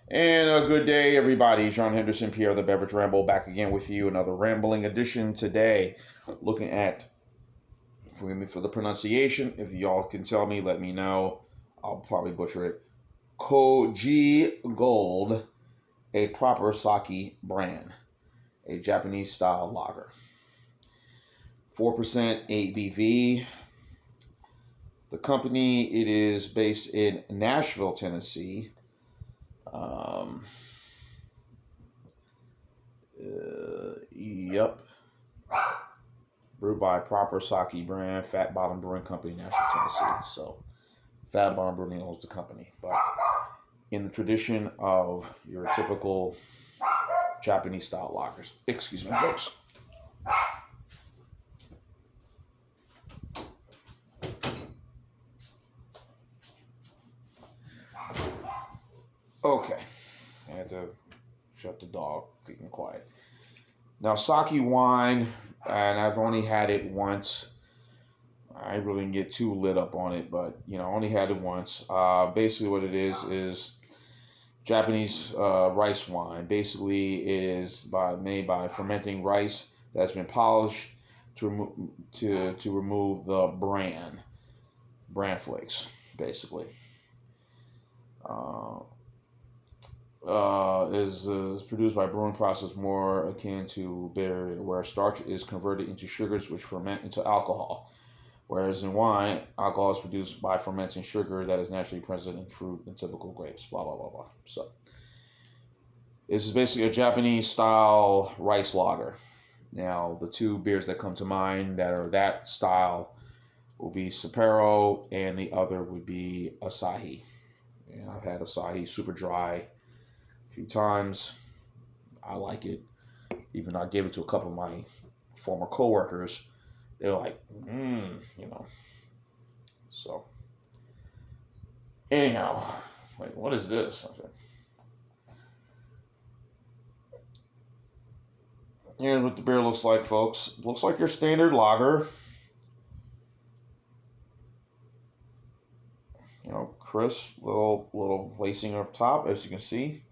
And a good day, everybody. John Henderson, Pierre the Beverage Ramble, back again with you. Another rambling edition today. Looking at, forgive me for the pronunciation. If y'all can tell me, let me know. I'll probably butcher it. Koji Gold, a proper sake brand, a Japanese style lager. 4% ABV. The company, it is based in Nashville, Tennessee. Yep. Brewed by Proper Sake brand, Fat Bottom Brewing Company, Nashville, Tennessee. So, Fat Bottom Brewing owns the company. But in the tradition of your typical Japanese style lagers. Excuse me, folks. Okay. I had to shut the dog, keep quiet. Now, sake wine, and I've only had it once. I really didn't get too lit up on it, but only had it once. Basically, what it is Japanese rice wine. Basically, it is made by fermenting rice that's been polished to remove the bran flakes, basically. Is produced by a brewing process more akin to beer, where starch is converted into sugars which ferment into alcohol. Whereas in wine, alcohol is produced by fermenting sugar that is naturally present in fruit and typical grapes, blah, blah, blah, blah. So, this is basically a Japanese style rice lager. Now, the two beers that come to mind that are that style will be Sapporo, and the other would be Asahi. And I've had Asahi super dry few times. I like it. Even though I gave it to a couple of my former coworkers, they were like, So, anyhow, like, what is this? Here's what the beer looks like, folks. It looks like your standard lager. Crisp, little lacing up top, as you can see.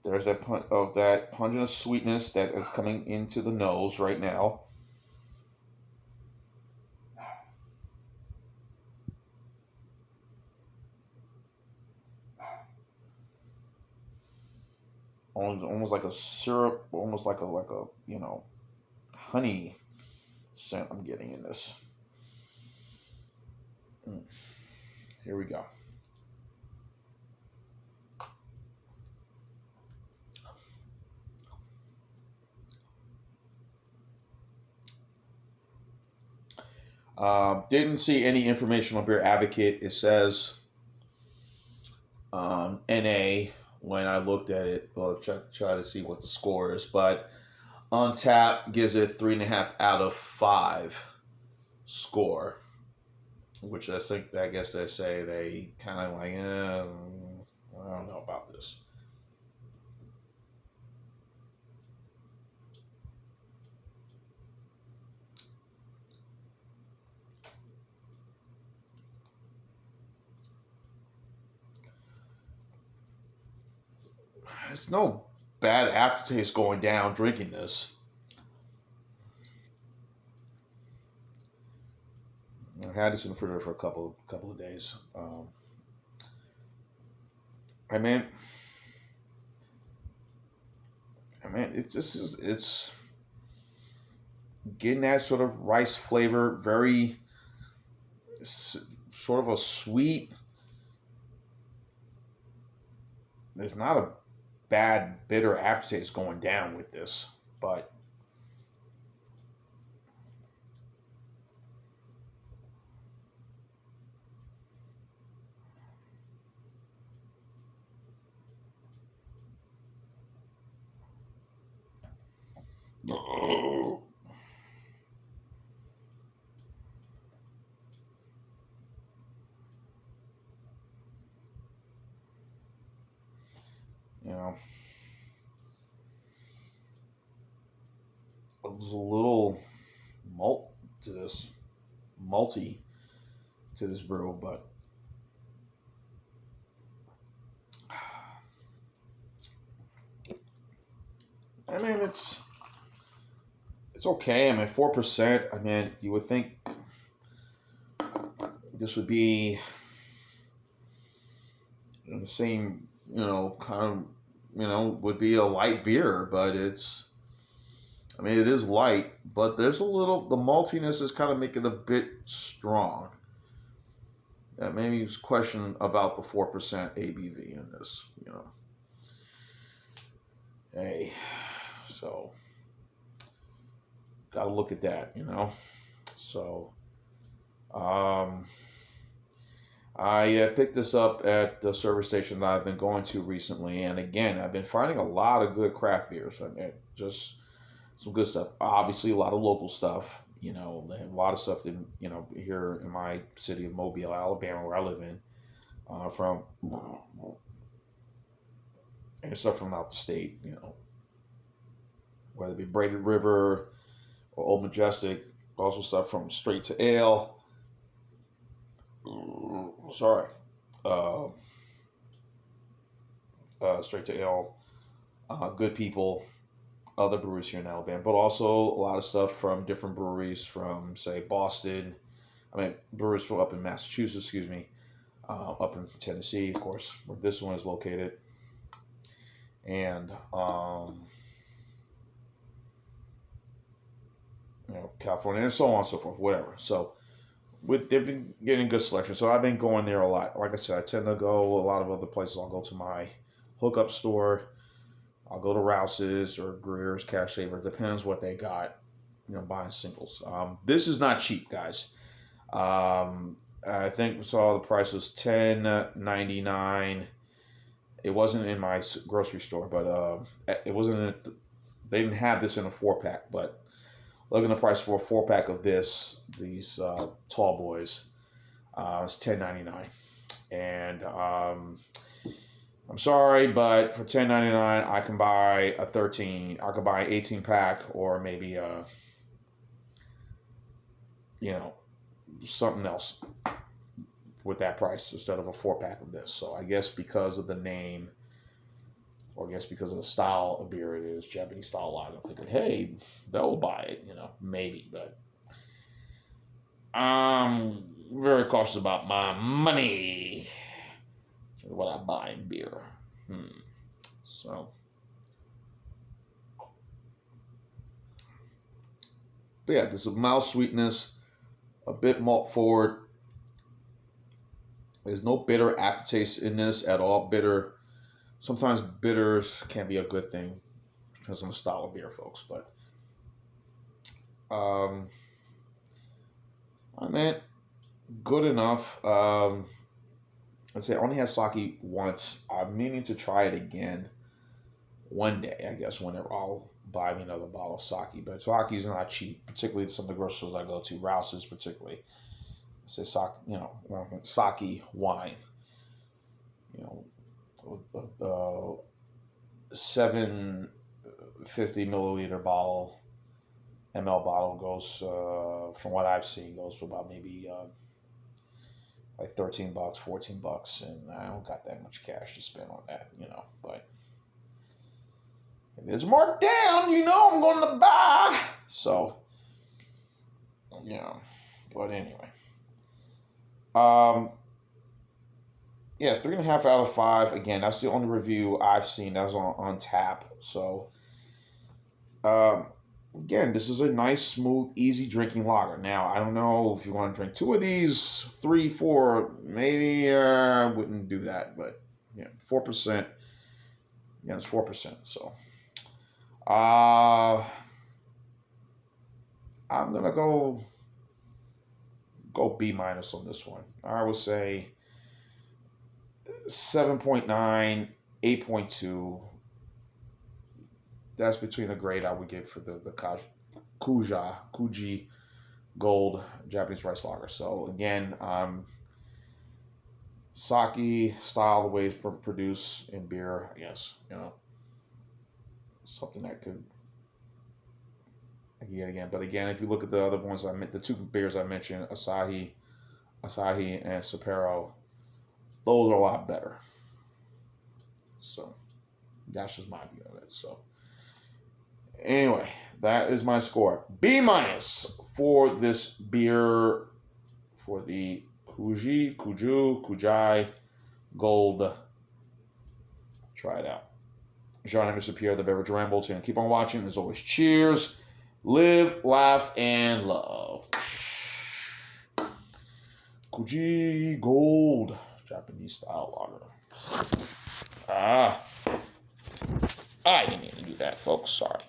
There's that pungent sweetness that is coming into the nose right now. Almost like a syrup, almost like a honey scent I'm getting in this. Here we go. Didn't see any information on Beer Advocate. It says NA when I looked at it. Well, try to see what the score is, but Untappd gives it 3.5 out of 5 score, which I guess they say they kind of like, I don't know about this. There's no bad aftertaste going down drinking this. I had this in the refrigerator for a couple of days. It's getting that sort of rice flavor, very sort of a sweet. There's not a bad bitter aftertaste going down with this, but it was a little malt to this malty to this brew, but I mean it's okay. I mean 4%. I mean you would think this would be the same, kind of, would be a light beer, but I mean, it is light, but there's the maltiness is kind of making it a bit strong. That made me question about the 4% ABV in this, Hey, so, got to look at that, So, I picked this up at the service station that I've been going to recently, and again, I've been finding a lot of good craft beers. I mean, just some good stuff. Obviously, a lot of local stuff. They have a lot of stuff that, here in my city of Mobile, Alabama, where I live in, from and stuff from out the state. Whether it be Braided River or Old Majestic, also stuff from Straight to Ale. Sorry, uh, Straight to Ale, Good People, other breweries here in Alabama, but also a lot of stuff from different breweries from, say, Boston. I mean, breweries from up in Massachusetts, excuse me, up in Tennessee, of course, where this one is located, and California, and so on and so forth, whatever. So, they've been getting good selection. So I've been going there a lot. Like I said, I tend to go a lot of other places. I'll go to my hookup store. I'll go to Rouse's or Greer's, Cash Saver. Depends what they got. Buying singles. This is not cheap, guys. I think we saw the price was $10.99. It wasn't in my grocery store, but it wasn't. They didn't have this in a 4-pack, but looking at the price for a 4-pack of these tall boys, it's $10.99, and I'm sorry, but for $10.99, I can buy a 13. I could buy an 18-pack, or maybe something else with that price instead of a 4-pack of this. So I guess because of the name, or I guess because of the style of beer it is, Japanese style lager, I'm thinking, hey, they'll buy it, maybe. But I'm very cautious about my money, what I buy in beer. So, but yeah, there's a mild sweetness, a bit malt forward. There's no bitter aftertaste in this at all. Sometimes bitters can be a good thing because of the style of beer, folks. But I mean, good enough. I'd say I only had sake once. I'm meaning to try it again one day, I guess, whenever I'll buy me another bottle of sake. But sake is not cheap, particularly some of the grocery stores I go to, Rouse's particularly. I say sake, sake wine. 750 milliliter ml bottle goes, from what I've seen, goes for about maybe like $13, $14, and I don't got that much cash to spend on that, but if there's more down, I'm going to buy. So, but anyway. Yeah, 3.5 out of 5. Again, that's the only review I've seen that's on tap. So, again, this is a nice, smooth, easy drinking lager. Now, I don't know if you want to drink 2 of these, 3, 4, maybe I wouldn't do that. But, 4%. Yeah, it's 4%. So, I'm going to go B- on this one. I would say 7.9, 8.2. That's between the grade I would give for the Koji Gold Japanese rice lager. So again, sake style, the way it's produced in beer, I guess, something that could again. But again, if you look at the other ones, the two beers I mentioned, Asahi and Sapporo, those are a lot better. So that's just my view of it. So anyway, that is my score. B- for this beer, for the Kujai Gold. Try it out. Jean Anderson Pierre, the Beverage Ramble. And keep on watching. As always, cheers. Live, laugh, and love. Koji Gold. Japanese style lager. I didn't mean to do that, folks. Sorry.